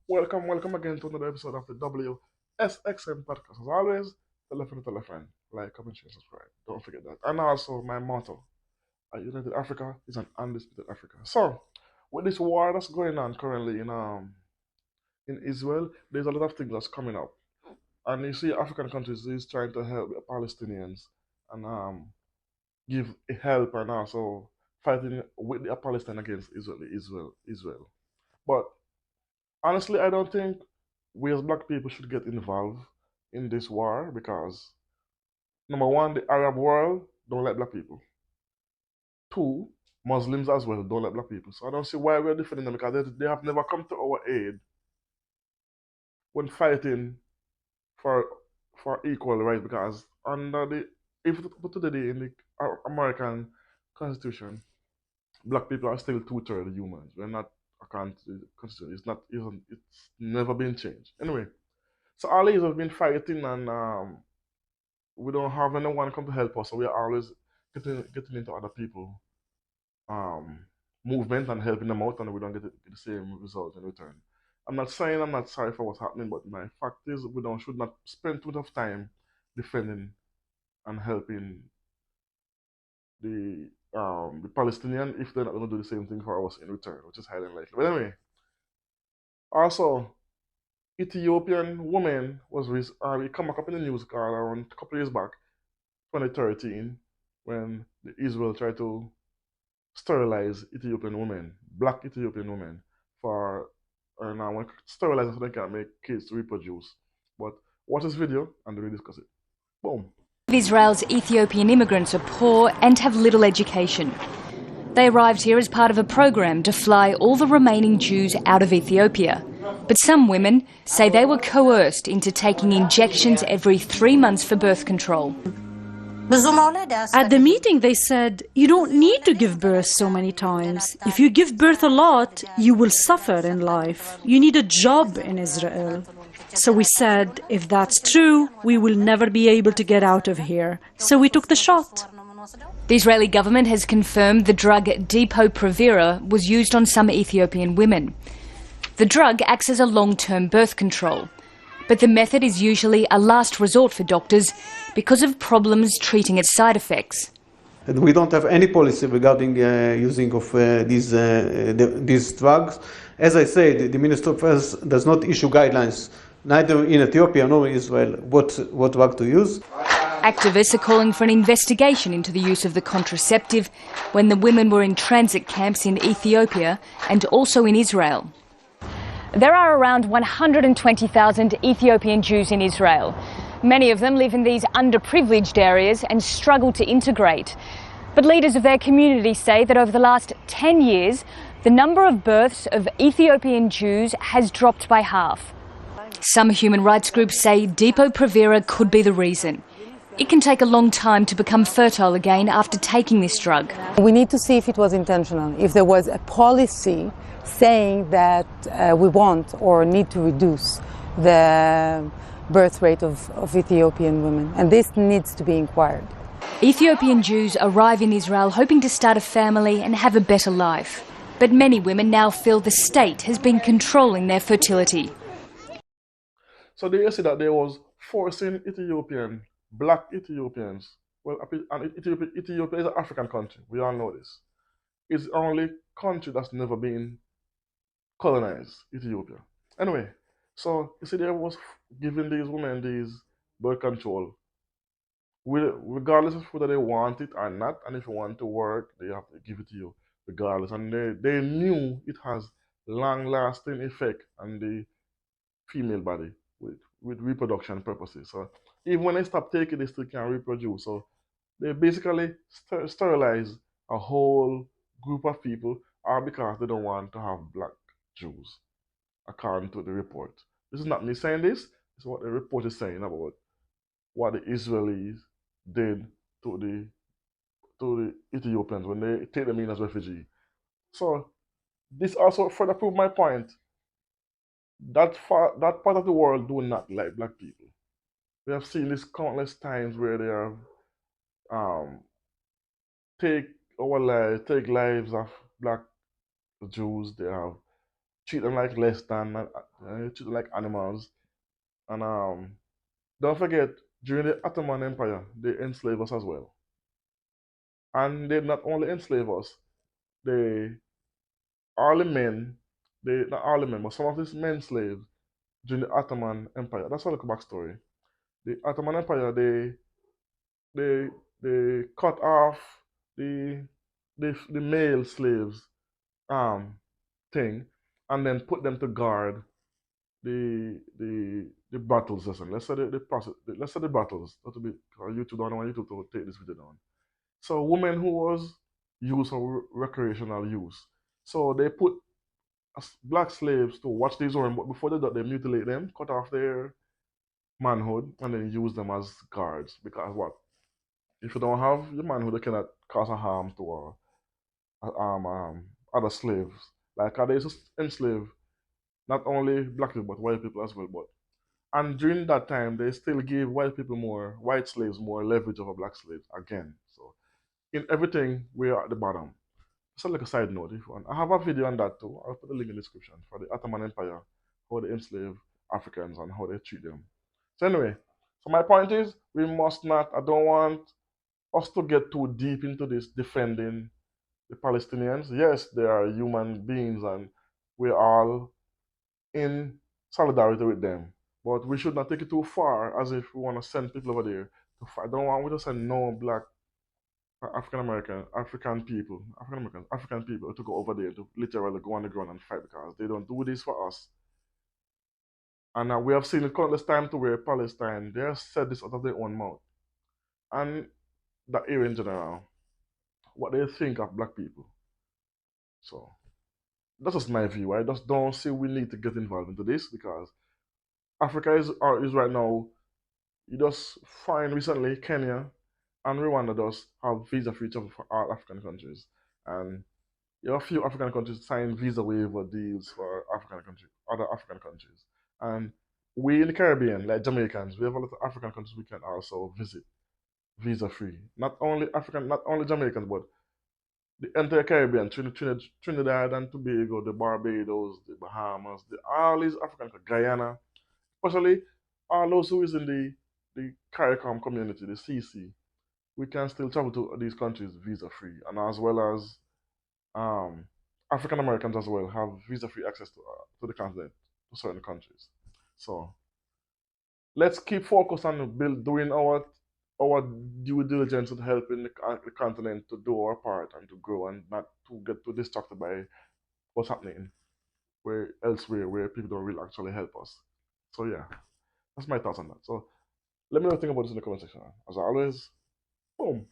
Welcome again to another episode of the WSXM podcast. As always, tell a friend, like, comment, share, subscribe. Don't forget that. And also, my motto: a united Africa is an undisputed Africa. So, with this war that's going on currently in Israel, there's a lot of things that's coming up, and you see, African countries is trying to help the Palestinians and give help and also fighting with the Palestine against Israel. But honestly, I don't think we as black people should get involved in this war because number one, the Arab world don't like black people. Two, Muslims as well don't like black people. So I don't see why we're defending them because they have never come to our aid when fighting for equal rights. Because under the if today in the American Constitution, black people are still two-thirds humans. We're not according to the Constitution. It's never been changed. Anyway, so all these have been fighting and we don't have anyone come to help us, so we are always getting into other people um, movement and helping them out, and we don't get the same result in return. I'm not saying I'm not sorry for what's happening, but my fact is we don't should not spend too much time defending and helping the Palestinian if they're not going to do the same thing for us in return, which is highly unlikely. But anyway, also Ethiopian woman was it come up in the news call around a couple of years back, 2013, when the Israel tried to sterilize Ethiopian women, black Ethiopian women, for now want to sterilize them so they can make kids to reproduce. But watch this video and we discuss it. Boom. Israel's Ethiopian immigrants are poor and have little education. They arrived here as part of a program to fly all the remaining Jews out of Ethiopia. But some women say they were coerced into taking injections every 3 months for birth control. At the meeting, they said, you don't need to give birth so many times. If you give birth a lot, you will suffer in life. You need a job in Israel. So we said, if that's true, we will never be able to get out of here. So we took the shot. The Israeli government has confirmed the drug Depo-Provera was used on some Ethiopian women. The drug acts as a long-term birth control. But the method is usually a last resort for doctors because of problems treating its side effects. We don't have any policy regarding using of these drugs. As I said, the Ministry of Health does not issue guidelines, neither in Ethiopia nor in Israel, what drug to use. Activists are calling for an investigation into the use of the contraceptive when the women were in transit camps in Ethiopia and also in Israel. There are around 120,000 Ethiopian Jews in Israel. Many of them live in these underprivileged areas and struggle to integrate. But leaders of their community say that over the last 10 years, the number of births of Ethiopian Jews has dropped by half. Some human rights groups say Depo-Provera could be the reason. It can take a long time to become fertile again after taking this drug. We need to see if it was intentional, if there was a policy saying that we want or need to reduce the birth rate of Ethiopian women. And this needs to be inquired. Ethiopian Jews arrive in Israel hoping to start a family and have a better life. But many women now feel the state has been controlling their fertility. So they say that there was forcing black Ethiopians. Well, and Ethiopia is an African country. We all know this. It's the only country that's never been colonized, Ethiopia. Anyway, so you see, they was giving these women these birth control, regardless of whether they want it or not. And if you want to work, they have to give it to you regardless. And they knew it has long-lasting effect on the female body with reproduction purposes. So even when they stop taking, they still can reproduce. So they basically sterilize a whole group of people, all because they don't want to have black Jews, according to the report. This is not me saying this. This is what the report is saying about what the Israelis did to the Ethiopians when they take them in as refugees. So this also further proves my point. That part of the world do not like black people. We have seen this countless times where they have um, take lives of black Jews. They have treat them like less than, treat them like animals. And don't forget, during the Ottoman Empire, they enslaved us as well. And they not only enslaved us, they all the men, they not all the men, but some of these men slaves during the Ottoman Empire. That's a little backstory. The Ottoman Empire, they they cut off the the male slaves um thing and then put them to guard the battles. Listen, let's say the process. Let's say the battles. Not to be YouTube don't want YouTube to take this video down. So women who was used for recreational use. So they put black slaves to watch these women, but before they do, they mutilate them, cut off their manhood, and then use them as guards. Because what? If you don't have your manhood, you cannot cause a harm to other slaves. Like they used to enslave not only black people but white people as well. But and during that time, they still gave white slaves more leverage over black slaves again. So in everything, we are at the bottom. Just like a side note, if you want, I have a video on that too. I'll put the link in the description for the Ottoman Empire, how they enslave Africans and how they treat them. So anyway, so my point is, we must not. I don't want us to get too deep into this defending the Palestinians. Yes, they are human beings, and we're all in solidarity with them. But we should not take it too far, as if we want to send people over there to fight. I don't want we to send no black African American, African people to go over there to literally go on the ground and fight because they don't do this for us. And we have seen it countless times to where Palestine, they have said this out of their own mouth. And the area in general, what they think of black people. So that's just my view. I just don't see we need to get involved into this because Africa is right now, you just find recently Kenya and Rwanda does have visa free travel for all African countries. And you have a few African countries sign visa waiver deals for other African countries. And we in the Caribbean, like Jamaicans, we have a lot of African countries we can also visit visa free. Not only Jamaicans, but the entire Caribbean, Trinidad and Tobago, the Barbados, the Bahamas, all these African, Guyana, especially all those who is in the CARICOM community, the CC, we can still travel to these countries visa free, and as well as African Americans as well have visa free access to the continent, to certain countries. So let's keep focused on doing our due diligence and helping the continent to do our part and to grow and not to get too distracted by what's happening where elsewhere where people don't really actually help us. So yeah, that's my thoughts on that. So let me know what you think about this in the comment section. As always, boom.